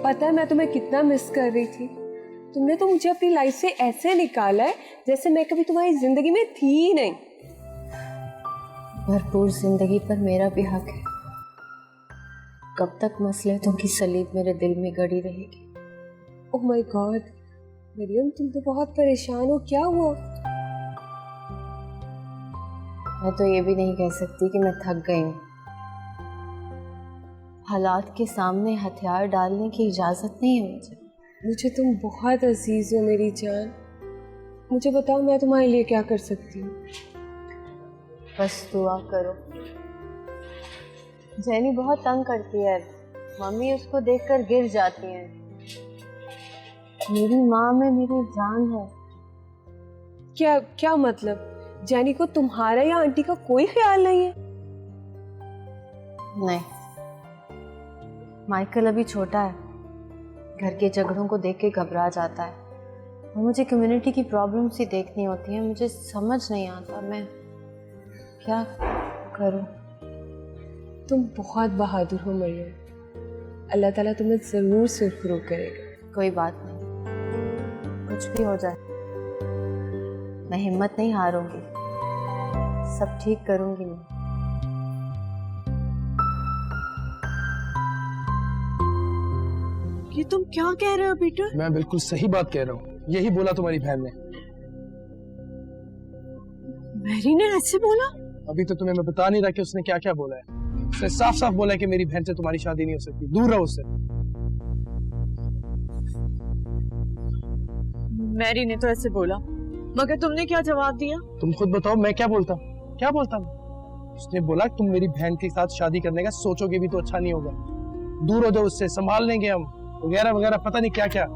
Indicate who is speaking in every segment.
Speaker 1: पता है मैं तुम्हें कितना मिस कर रही थी। तुमने तो मुझे अपनी लाइफ से ऐसे निकाला है जैसे मैं कभी तुम्हारी जिंदगी में थी ही नहीं।
Speaker 2: भरपूर जिंदगी पर मेरा भी हक है। कब तक मसलियतों की सलीब मेरे दिल में गड़ी रहेगी?
Speaker 1: ओह माय गॉड मरियम, तुम तो बहुत परेशान हो, क्या हुआ?
Speaker 2: मैं तो ये भी नहीं कह सकती कि मैं थक गई हूँ। हालात के सामने हथियार डालने की इजाजत नहीं है मुझे।
Speaker 1: मुझे तुम बहुत अजीज हो मेरी जान। मुझे बताओ मैं तुम्हारे लिए क्या कर सकती हूँ?
Speaker 2: बस दुआ करो। जैनी बहुत तंग करती है, मम्मी उसको देखकर गिर जाती है। मेरी माँ में मेरी जान है।
Speaker 1: क्या क्या मतलब? जैनी को तुम्हारा या आंटी का कोई ख्याल नहीं है?
Speaker 2: नहीं, माइकल अभी छोटा है, घर के झगड़ों को देख के घबरा जाता है और मुझे कम्युनिटी की प्रॉब्लम्स ही देखनी होती है। मुझे समझ नहीं आता मैं क्या करूं।
Speaker 1: तुम बहुत बहादुर हो मरियम, अल्लाह ताला तुम्हें जरूर सुरखरू करेगा।
Speaker 2: कोई बात नहीं, कुछ भी हो जाए मैं हिम्मत नहीं हारूंगी, सब ठीक करूंगी मैं।
Speaker 1: ये तुम क्या कह रहे हो पीटर?
Speaker 3: मैं बिल्कुल सही बात कह रहा हूँ, यही बोला तुम्हारी बहन ने।
Speaker 1: मैरी ने ऐसे बोला?
Speaker 3: अभी तो तुम्हें मैं बता नहीं रहा कि उसने क्या क्या बोला है। उसने साफ साफ बोला है कि मेरी बहन से तुम्हारी शादी नहीं हो सकती, दूर रहो उससे।
Speaker 4: मैरी ने तो ऐसे बोला, मगर तुमने क्या जवाब दिया?
Speaker 3: तुम खुद बताओ मैं क्या बोलता, क्या बोलता मैं? उसने बोला तुम मेरी बहन के साथ शादी करने का सोचोगे भी तो अच्छा नहीं होगा, दूर हो जाओ उससे, संभाल लेंगे हम, वगैरह वगैरह, पता नहीं क्या क्या।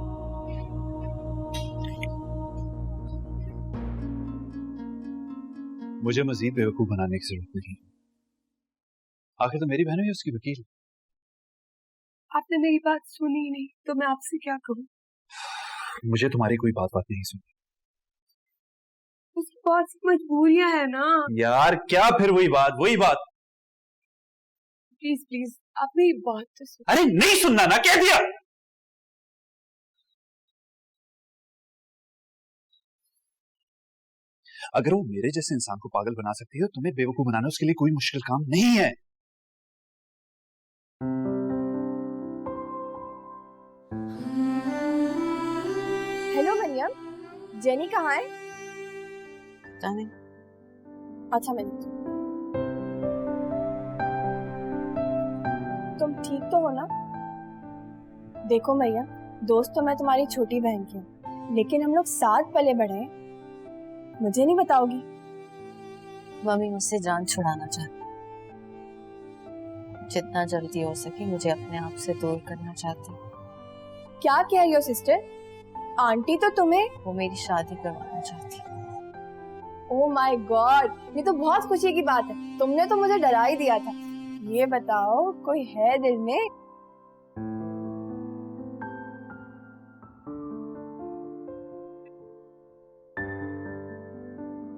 Speaker 5: मुझे मजीद बेवकूफ बनाने की जरूरत नहीं, आखिर तो मेरी बहन है उसकी वकील।
Speaker 1: आपने मेरी बात सुनी ही नहीं तो मैं आपसे क्या कहूँ?
Speaker 5: मुझे तुम्हारी कोई बात नहीं सुनी।
Speaker 1: उसकी बहुत सी मजबूरियां है ना
Speaker 5: यार, क्या फिर वही बात?
Speaker 1: प्लीज प्लीज आप मेरी बात तो सुनो।
Speaker 5: अरे नहीं सुनना ना, कह दिया। अगर वो मेरे जैसे इंसान को पागल बना सकती है, तुम्हें बेवकूफ बनाना उसके लिए कोई मुश्किल काम नहीं है।
Speaker 6: हेलो मरियम, जेनी कहाँ है?
Speaker 2: पता नहीं।
Speaker 6: अच्छा मैंने, तुम ठीक तो हो ना? देखो मरियम, दोस्त तो मैं तुम्हारी छोटी बहन की हूँ, लेकिन हम लोग साथ पले बढ़े हैं। मुझे नहीं बताओगी?
Speaker 2: मम्मी मुझसे जान छुड़ाना चाहती, जितना जल्दी हो सके मुझे अपने आप से दूर करना चाहती।
Speaker 6: क्या कह रही हो सिस्टर? आंटी तो तुम्हें,
Speaker 2: वो मेरी शादी करवाना चाहती।
Speaker 6: ओह माय गॉड, ये तो बहुत खुशी की बात है। तुमने तो मुझे डरा ही दिया था। ये बताओ कोई है दिल में?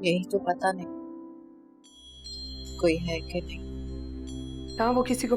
Speaker 2: यही तो पता नहीं कोई है कि नहीं।
Speaker 1: हाँ वो किसी को